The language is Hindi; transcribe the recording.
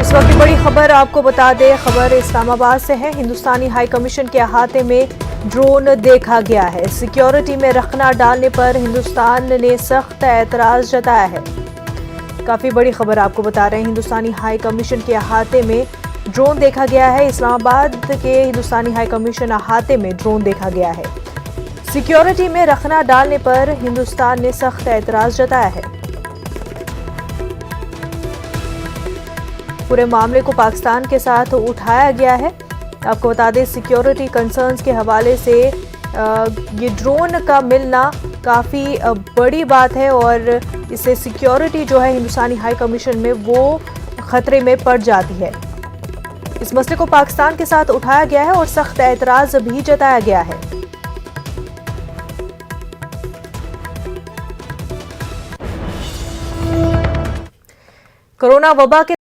इस वक्त की बड़ी खबर आपको बता दें, खबर इस्लामाबाद से है। हिंदुस्तानी हाई कमीशन के अहाते में ड्रोन देखा गया है। सिक्योरिटी में रखना डालने पर हिंदुस्तान ने सख्त एतराज जताया है। काफी बड़ी खबर आपको बता रहे हैं, हिंदुस्तानी हाई कमीशन के अहाते में ड्रोन देखा गया है। इस्लामाबाद के हिंदुस्तानी हाई कमीशन अहाते में ड्रोन देखा गया है। सिक्योरिटी में रखना डालने पर हिंदुस्तान ने सख्त एतराज जताया है। पूरे मामले को पाकिस्तान के साथ उठाया गया है। आपको बता दें, सिक्योरिटी कंसर्न्स के हवाले से ये ड्रोन का मिलना काफ़ी बड़ी बात है और इससे सिक्योरिटी जो है हिंदुस्तानी हाई कमीशन में वो खतरे में पड़ जाती है। इस मसले को पाकिस्तान के साथ उठाया गया है और सख्त एतराज भी जताया गया है। कोरोना वबा के